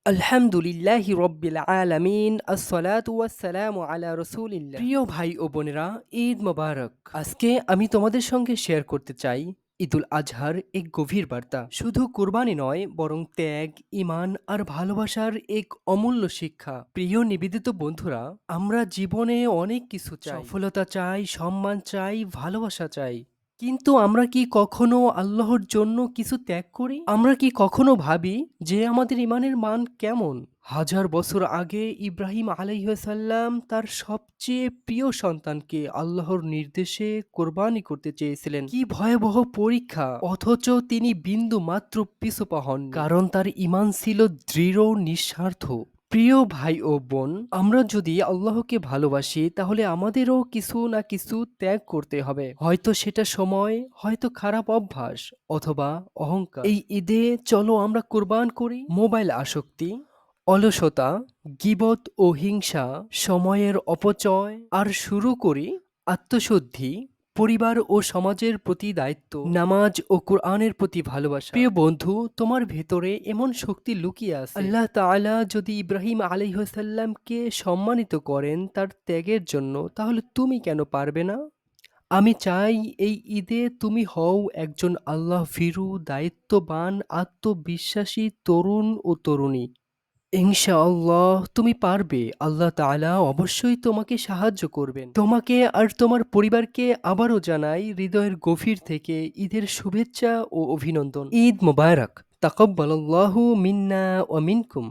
আলহামদুলিল্লাহি রব্বিল আলামিন আসসালাতু ওয়াসসালামু আলা রাসূলিল্লাহ। প্রিয় ভাই ও বোনেরা, ঈদ মোবারক। আজকে আমি তোমাদের সঙ্গে শেয়ার করতে চাই ঈদুল আজহার এক গভীর বার্তা। শুধু কুরবানি নয়, বরং ত্যাগ, ঈমান আর ভালোবাসার এক অমূল্য শিক্ষা। প্রিয় নিবেদিত বন্ধুরা, আমরা জীবনে অনেক কিছু চাই, সফলতা চাই, সম্মান চাই, ভালোবাসা চাই। কিন্তু আমরা কি কখনো আল্লাহর জন্য কিছু ত্যাগ করি? আমরা কি কখনো ভাবি যে আমাদের ইমানের মান কেমন? হাজার বছর আগে ইব্রাহিম আলাইহিসসালাম তার সবচেয়ে প্রিয় সন্তানকে আল্লাহর নির্দেশে কোরবানি করতে চেয়েছিলেন। কি ভয়াবহ পরীক্ষা! অথচ তিনি বিন্দু মাত্র পিছপা হননি, কারণ তার ইমান ছিল দৃঢ়, নিঃস্বার্থ। প্রিয় ভাই ও বোন, আমরা যদি আল্লাহকে ভালোবাসি তাহলে আমাদেরও কিছু না কিছু ত্যাগ করতে হবে। হয়তো সেটা সময়, হয়তো খারাপ অভ্যাস, অথবা অহংকার। এই ঈদে চলো আমরা কুরবান করি মোবাইল আসক্তি, অলসতা, গীবত ও হিংসা, সময়ের অপচয়, আর শুরু করি আত্মশুদ্ধি, পরিবার ও সমাজের প্রতি দায়িত্ব, নামাজ ও কোরআনের প্রতি ভালোবাসা। প্রিয় বন্ধু, তোমার ভেতরে এমন শক্তি লুকিয়ে আছে। আল্লাহ তাআলা যদি ইব্রাহিম আলাইহিসসালামকে সম্মানিত করেন তার ত্যাগের জন্য, তাহলে তুমি কেন পারবে না? আমি চাই এই ঈদে তুমি হও একজন আল্লাহ ভীরু, দায়িত্ববান, আত্মবিশ্বাসী তরুণ ও তরুণী। ইনশাআল্লাহ তুমি পারবে। আল্লাহ তাআলা অবশ্যই তোমাকে সাহায্য করবেন। তোমাকে আর তোমার পরিবারকে আবারও জানাই হৃদয়ের গভীর থেকে ঈদের শুভেচ্ছা ও অভিনন্দন। ঈদ মোবারক। তাকাব্বালাল্লাহু মিন্না ওয়া মিনকুম।